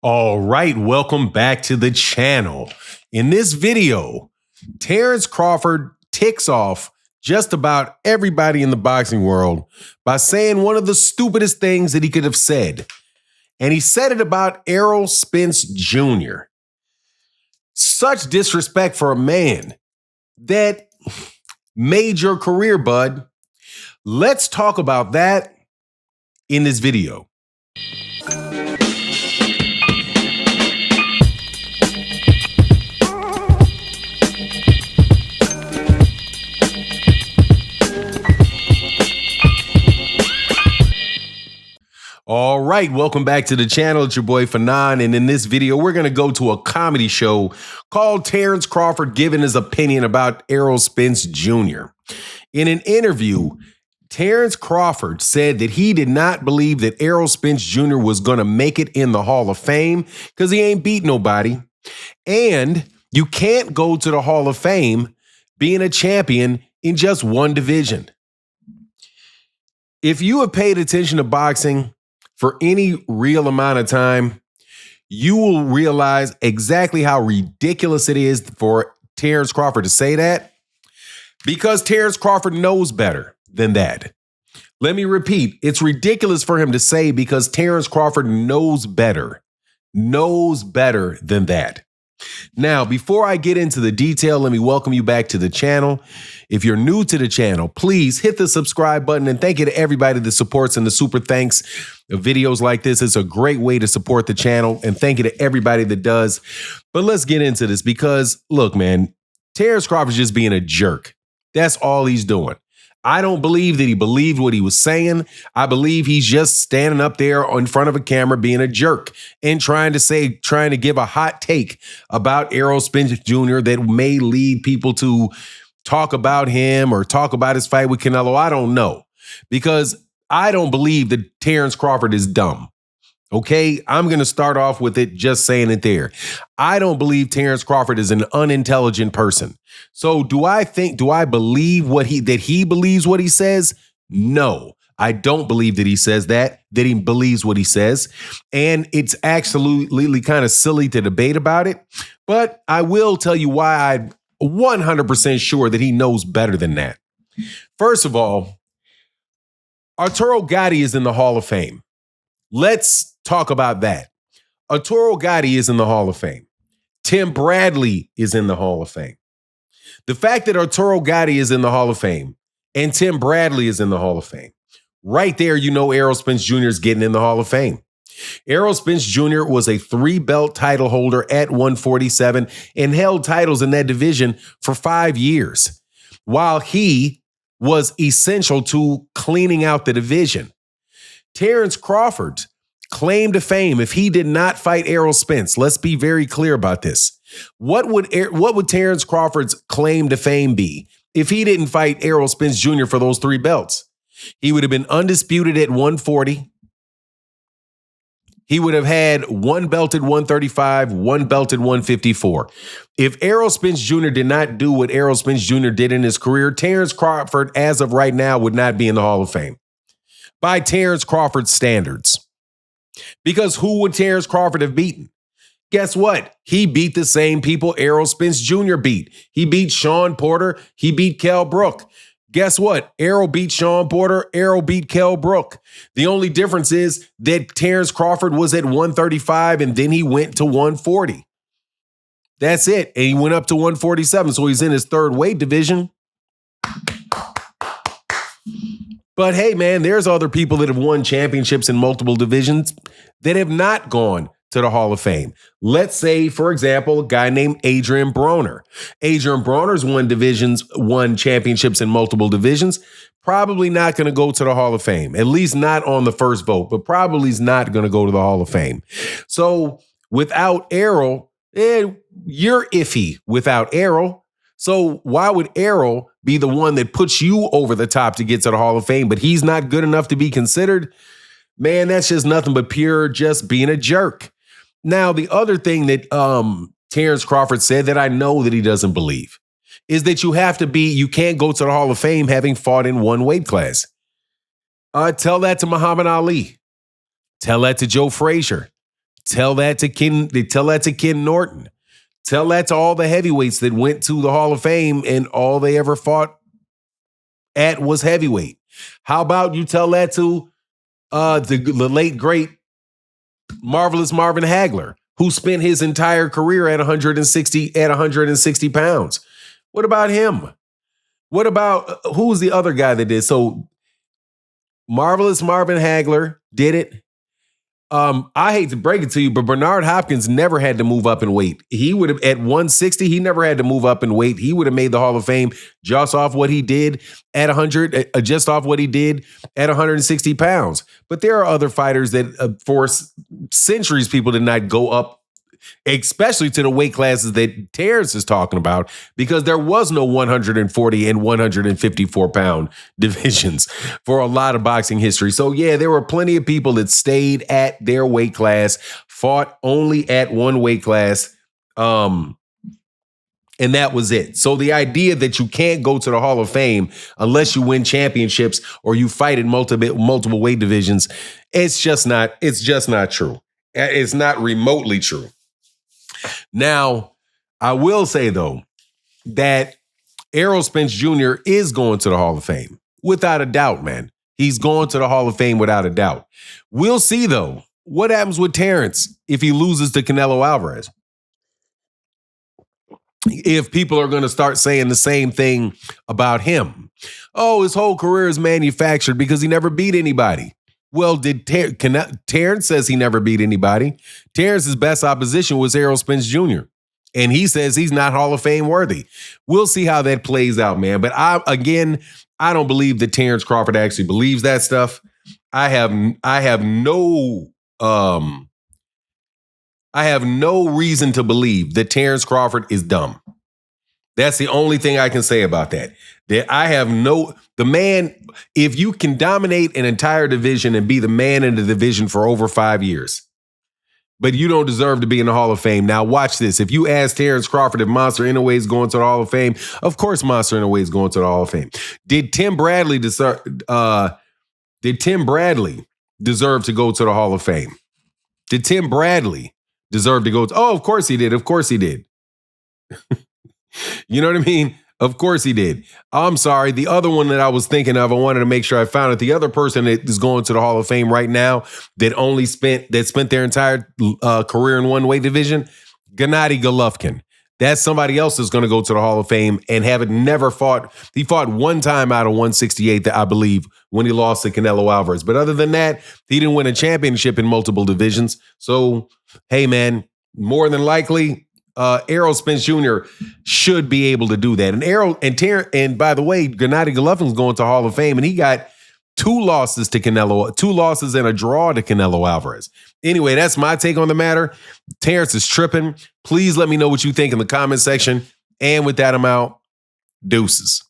All right, welcome back to the channel. In this video, Terence Crawford ticks off just about everybody in the boxing world by saying one of the stupidest things that he could have said. And he said it about Errol Spence Jr. Such disrespect for a man that made your career, bud. Let's talk about that in this video. All right, welcome back to the channel. It's your boy Fanon, and in this video, we're going to go to a comedy show called Terence Crawford giving his opinion about Errol Spence Jr. In an interview, Terence Crawford said that he did not believe that Errol Spence Jr. was going to make it in the Hall of Fame because he ain't beat nobody. And you can't go to the Hall of Fame being a champion in just one division. If you have paid attention to boxing for any real amount of time, you will realize exactly how ridiculous it is for Terence Crawford to say that, because Terence Crawford knows better than that. Let me repeat, it's ridiculous for him to say because Terence Crawford knows better than that. Now, before I get into the detail, let me welcome you back to the channel. If you're new to the channel, please hit the subscribe button, and thank you to everybody that supports and the super thanks of videos like this. It's a great way to support the channel, and thank you to everybody that does. But let's get into this because, look, man, Terence Crawford's just being a jerk. That's all he's doing. I don't believe that he believed what he was saying. I believe he's just standing up there in front of a camera being a jerk and trying to give a hot take about Errol Spence Jr. that may lead people to talk about him or talk about his fight with Canelo. I don't know, because I don't believe that Terence Crawford is dumb. Okay, I'm going to start off with it just saying it there. I don't believe Terence Crawford is an unintelligent person. So do I believe that he believes what he says? No, I don't believe that he says that he believes what he says. And it's absolutely kind of silly to debate about it. But I will tell you why I'm 100% sure that he knows better than that. First of all, Arturo Gatti is in the Hall of Fame. Let's talk about that. Arturo Gatti is in the Hall of Fame. Tim Bradley is in the Hall of Fame. The fact that Arturo Gatti is in the Hall of Fame and Tim Bradley is in the Hall of Fame, right there, you know Errol Spence Jr. is getting in the Hall of Fame. Errol Spence Jr. was a 3-belt title holder at 147 and held titles in that division for 5 years, while he was essential to cleaning out the division. Terence Crawford's claim to fame, if he did not fight Errol Spence, let's be very clear about this. What would Terence Crawford's claim to fame be if he didn't fight Errol Spence Jr. for those 3 belts? He would have been undisputed at 140. He would have had 1 belt at 135, 1 belt at 154. If Errol Spence Jr. did not do what Errol Spence Jr. did in his career, Terence Crawford, as of right now, would not be in the Hall of Fame by Terence Crawford's standards. Because who would Terence Crawford have beaten? Guess what? He beat the same people Errol Spence Jr. beat. He beat Sean Porter. He beat Kell Brook. Guess what? Errol beat Sean Porter. Errol beat Kell Brook. The only difference is that Terence Crawford was at 135 and then he went to 140. That's it. And he went up to 147. So he's in his 3rd weight division. But hey, man, there's other people that have won championships in multiple divisions that have not gone to the Hall of Fame. Let's say, for example, a guy named Adrian Broner. Adrian Broner's won championships in multiple divisions. Probably not going to go to the Hall of Fame, at least not on the first vote, but probably is not going to go to the Hall of Fame. So without Errol, you're iffy without Errol. So why would Errol be the one that puts you over the top to get to the Hall of Fame, but he's not good enough to be considered? Man, that's just nothing but pure just being a jerk. Now, the other thing that Terence Crawford said that I know that he doesn't believe is that you can't go to the Hall of Fame having fought in one weight class. Tell that to Muhammad Ali. Tell that to Joe Frazier. Tell that to Ken Norton. Tell that to all the heavyweights that went to the Hall of Fame and all they ever fought at was heavyweight. How about you tell that to the late great Marvelous Marvin Hagler, who spent his entire career at 160 pounds. What about him? What about who was the other guy that did? So Marvelous Marvin Hagler did it. I hate to break it to you, but Bernard Hopkins never had to move up in weight. He would have, at 160, he never had to move up in weight. He would have made the Hall of Fame just off what he did at 160 pounds. But there are other fighters that for centuries, people did not go up, especially to the weight classes that Terence is talking about, because there was no 140 and 154 pound divisions for a lot of boxing history. So yeah, there were plenty of people that stayed at their weight class, fought only at one weight class, and that was it. So the idea that you can't go to the Hall of Fame unless you win championships or you fight in multiple weight divisions, it's just not true. It's not remotely true. Now, I will say, though, that Errol Spence Jr. is going to the Hall of Fame. Without a doubt, man. He's going to the Hall of Fame without a doubt. We'll see, though, what happens with Terence if he loses to Canelo Alvarez. If people are going to start saying the same thing about him. Oh, his whole career is manufactured because he never beat anybody. Well, Terence says he never beat anybody. Terence's best opposition was Errol Spence Jr., and he says he's not Hall of Fame worthy. We'll see how that plays out, man. But I don't believe that Terence Crawford actually believes that stuff. I have no reason to believe that Terence Crawford is dumb. That's the only thing I can say about that. The man, if you can dominate an entire division and be the man in the division for over 5 years, but you don't deserve to be in the Hall of Fame. Now watch this. If you ask Terence Crawford if Monster Inoue is going to the Hall of Fame, of course Monster Inoue is going to the Hall of Fame. Did Tim Bradley deserve to go to the Hall of Fame? Did Tim Bradley deserve to go to? Oh, of course he did. Of course he did. You know what I mean? Of course he did. I'm sorry. The other one that I was thinking of, I wanted to make sure I found it. The other person that is going to the Hall of Fame right now that spent their entire career in one weight division, Gennady Golovkin. That's somebody else that's going to go to the Hall of Fame and never fought. He fought one time out of 168, I believe, when he lost to Canelo Alvarez. But other than that, he didn't win a championship in multiple divisions. So, hey, man, more than likely, Errol Spence Jr. should be able to do that. And and by the way, Gennady Golovkin's going to Hall of Fame, and he got 2 losses to Canelo, 2 losses and a draw to Canelo Alvarez. Anyway, that's my take on the matter. Terence is tripping. Please let me know what you think in the comment section. And with that, I'm out. Deuces.